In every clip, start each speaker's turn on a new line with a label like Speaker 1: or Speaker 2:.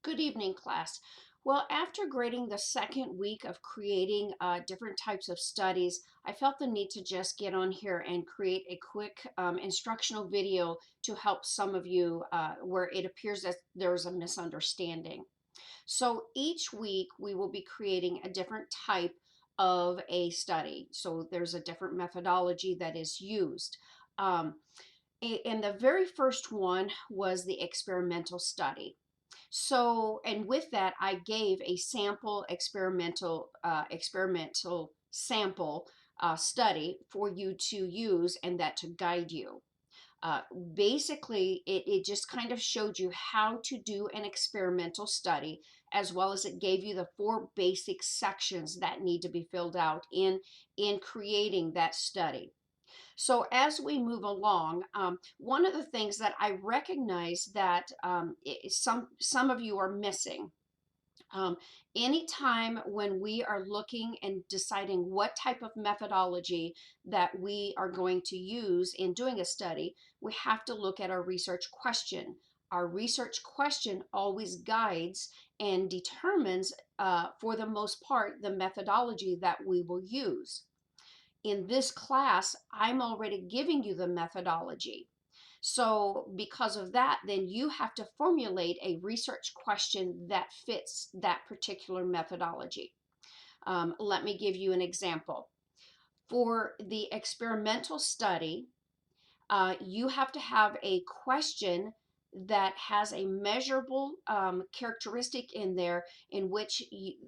Speaker 1: Good evening, class. Well, after grading the second week of creating different types of studies, I felt the need to just get on here and create a quick instructional video to help some of you where it appears that there's a misunderstanding. So each week we will be creating a different type of a study. So there's a different methodology that is used. Um, and the very first one was the experimental study. So, and with that, I gave a sample experimental sample study for you to use and that to guide you. Uh, Basically, it just kind of showed you how to do an experimental study, as well as it gave you the four basic sections that need to be filled out in creating that study. So as we move along, one of the things that I recognize that some of you are missing. Um, Anytime when we are looking and deciding what type of methodology that we are going to use in doing a study, we have to look at our research question. Our research question always guides and determines, for the most part, the methodology that we will use. In this class, I'm already giving you the methodology. So because of that, then you have to formulate a research question that fits that particular methodology. Let me give you an example. For the experimental study, you have to have a question that has a measurable characteristic in there in which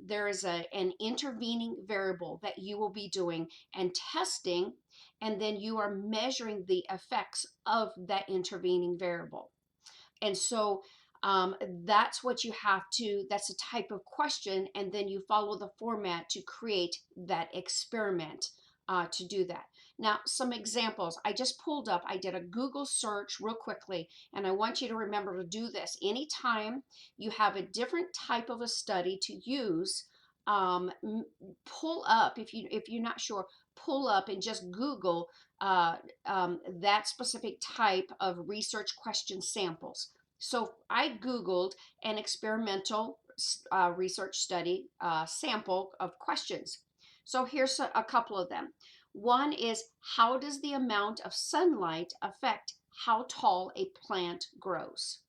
Speaker 1: there is an intervening variable that you will be doing and testing, and then you are measuring the effects of that intervening variable. And so that's what you have to, that's a type of question, and then you follow the format to create that experiment to do that. Now, some examples I just pulled up. I did a Google search real quickly, and I want you to remember to do this. Anytime you have a different type of a study to use, um, pull up, if you're not sure, pull up and just Google that specific type of research question samples. So I Googled an experimental research study sample of questions. So here's a couple of them. One is, how does the amount of sunlight affect how tall a plant grows?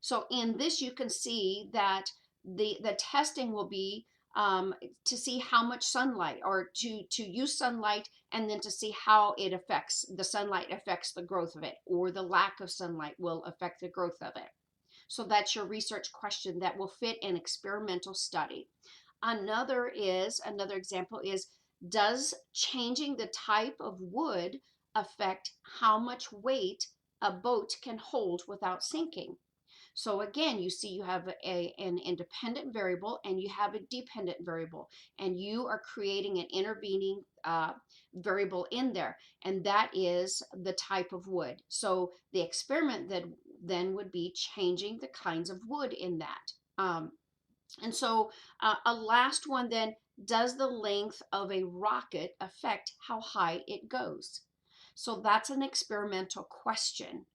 Speaker 1: So in this, you can see that the testing will be to see how much sunlight, or to use sunlight, and then to see how it affects, the sunlight affects the growth of it, or the lack of sunlight will affect the growth of it. So that's your research question that will fit an experimental study. Another example is, does changing the type of wood affect how much weight a boat can hold without sinking? So again, you see you have an independent variable and you have a dependent variable, and you are creating an intervening variable in there, and that is the type of wood. So the experiment that then would be changing the kinds of wood in that. And so a last one then, does the length of a rocket affect how high it goes? So that's an experimental question.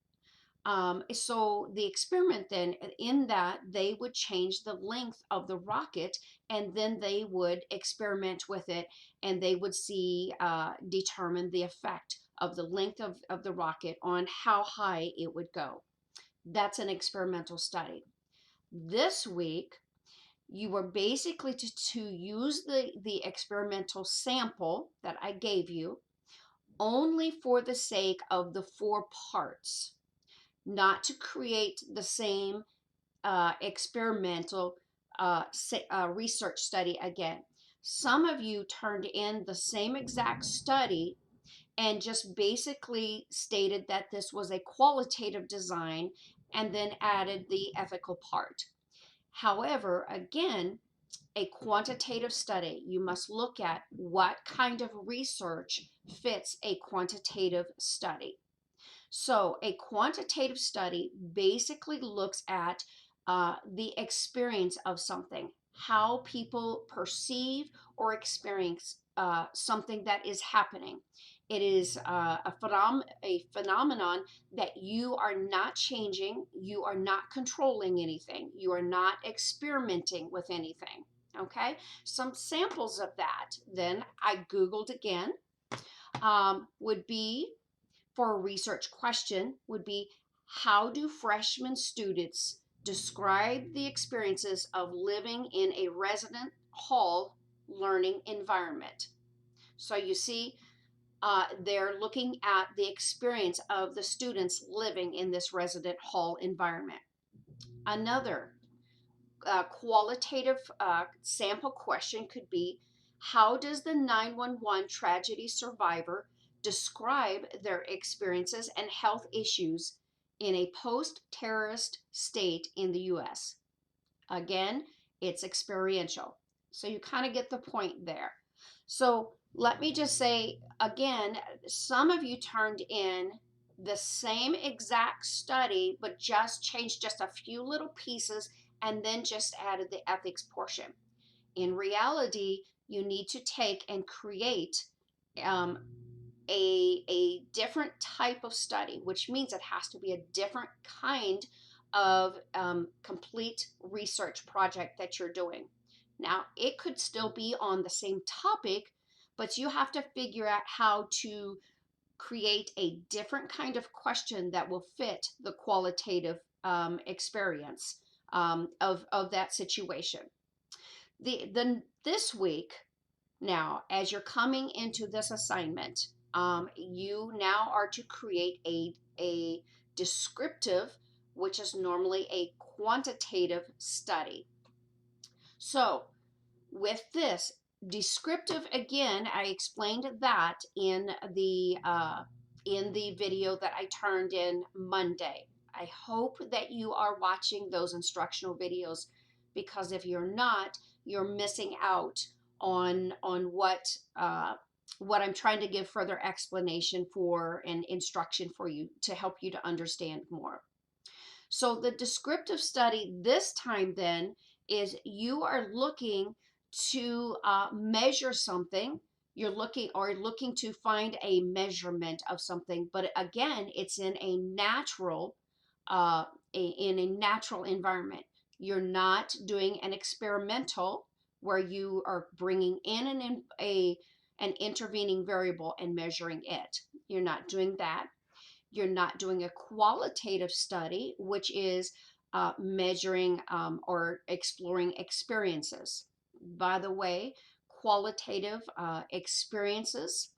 Speaker 1: So the experiment then, in that they would change the length of the rocket, and then they would experiment with it, and they would see, determine the effect of the length of the rocket on how high it would go. That's an experimental study. This week, you were basically to use the experimental sample that I gave you only for the sake of the four parts, not to create the same experimental research study again. Some of you turned in the same exact study and just basically stated that this was a qualitative design and then added the ethical part. However, again, a quantitative study, you must look at what kind of research fits a quantitative study. So a quantitative study basically looks at the experience of something, how people perceive or experience something that is happening. It is a phenomenon that you are not changing, you are not controlling anything, you are not experimenting with anything. Okay, some samples of that, then I Googled again, would be for a research question, would be how do freshman students describe the experiences of living in a resident hall learning environment? So you see, they're looking at the experience of the students living in this resident hall environment. Another qualitative sample question could be, how does the 911 tragedy survivor describe their experiences and health issues in a post-terrorist state in the US? Again, it's experiential. So you kind of get the point there. So let me just say again, some of you turned in the same exact study, but just changed just a few little pieces and then just added the ethics portion. In reality, you need to take and create um, a different type of study, which means it has to be a different kind of complete research project that you're doing. Now, it could still be on the same topic, but you have to figure out how to create a different kind of question that will fit the qualitative experience of that situation. This week, now, as you're coming into this assignment, you now are to create a descriptive, which is normally a quantitative study. So with this descriptive, again, I explained that in the video that I turned in Monday. I hope that you are watching those instructional videos, because if you're not, you're missing out on what I'm trying to give further explanation for and instruction for you to help you to understand more. So the descriptive study this time then is you are looking to measure something. You're looking to find a measurement of something, but again, it's in a natural in a natural environment. You're not doing an experimental where you are bringing in an intervening variable and measuring it. You're not doing that. You're not doing a qualitative study, which is measuring or exploring experiences. By the way, qualitative experiences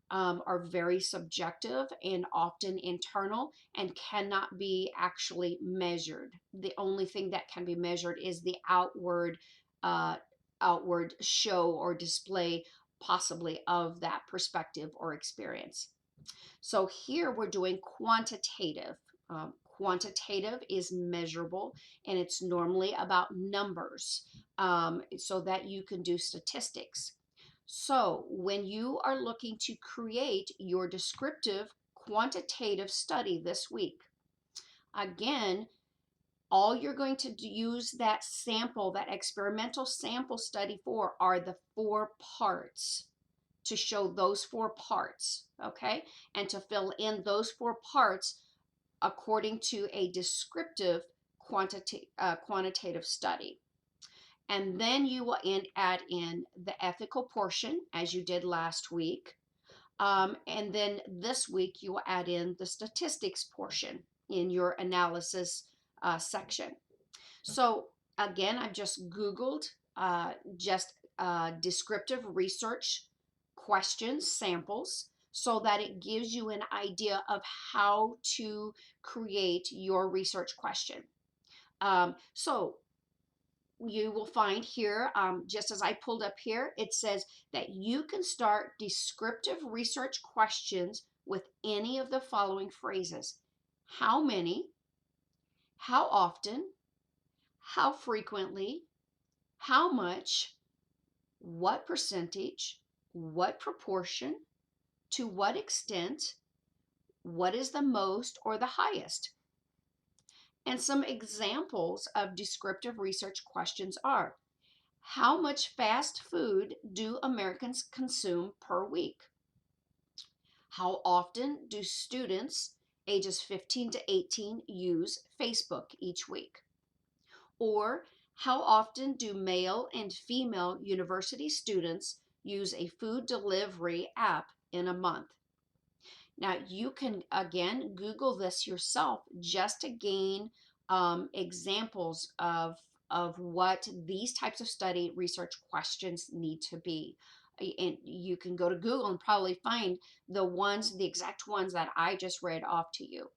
Speaker 1: are very subjective and often internal and cannot be actually measured. The only thing that can be measured is the uh, outward show or display, possibly, of that perspective or experience. So here we're doing quantitative. Quantitative is measurable, and it's normally about numbers, so that you can do statistics. So when you are looking to create your descriptive quantitative study this week, again, all you're going to use that sample, that experimental sample study for, are the 4 parts, to show those 4 parts, okay? And to fill in those 4 parts according to a descriptive quantitative study. And then you will add in the ethical portion, as you did last week. And then this week you will add in the statistics portion in your analysis section. So again, I've just Googled descriptive research questions, samples, so that it gives you an idea of how to create your research question. So you will find here, just as I pulled up here, it says that you can start descriptive research questions with any of the following phrases: how many, how often, how frequently, how much, what percentage, what proportion, to what extent, what is the most or the highest. And some examples of descriptive research questions are: how much fast food do Americans consume per week? How often do students ages 15 to 18 use Facebook each week? Or how often do male and female university students use a food delivery app in a month? Now, you can again Google this yourself just to gain examples of what these types of study research questions need to be. And you can go to Google and probably find the exact ones that I just read off to you.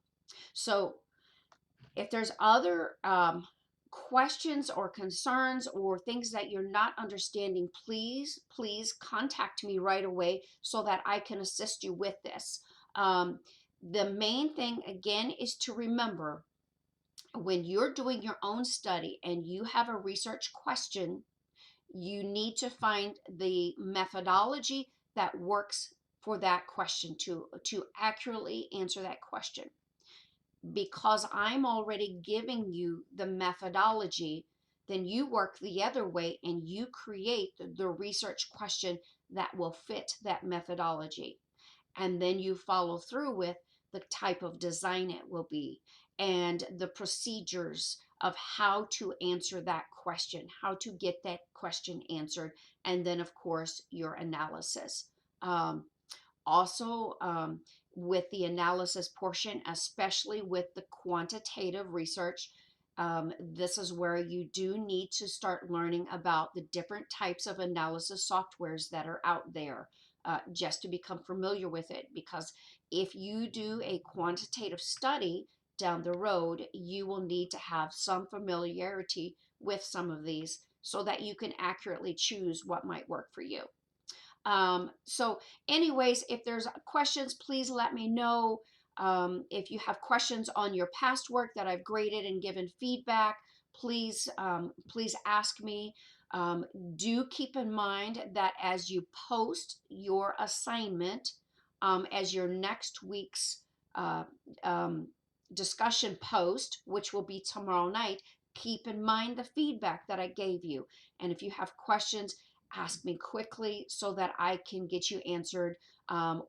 Speaker 1: So if there's other questions or concerns or things that you're not understanding, please contact me right away so that I can assist you with this. Um, the main thing, again, is to remember when you're doing your own study and you have a research question, you need to find the methodology that works for that question to accurately answer that question. Because I'm already giving you the methodology, then you work the other way and you create the research question that will fit that methodology. And then you follow through with the type of design it will be and the procedures of how to answer that question, how to get that question answered, and then, of course, your analysis. Um, also, with the analysis portion, especially with the quantitative research, this is where you do need to start learning about the different types of analysis softwares that are out there, just to become familiar with it. Because if you do a quantitative study down the road, you will need to have some familiarity with some of these so that you can accurately choose what might work for you. So anyways, if there's questions, please let me know. If you have questions on your past work that I've graded and given feedback, please ask me. Um, do keep in mind that as you post your assignment, as your next week's uh, um, discussion post, which will be tomorrow night, keep in mind the feedback that I gave you. And if you have questions, ask me quickly so that I can get you answered,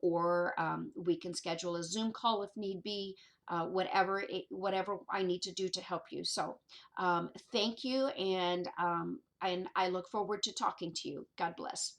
Speaker 1: or we can schedule a Zoom call if need be, whatever I need to do to help you. So thank you, and I look forward to talking to you. God bless.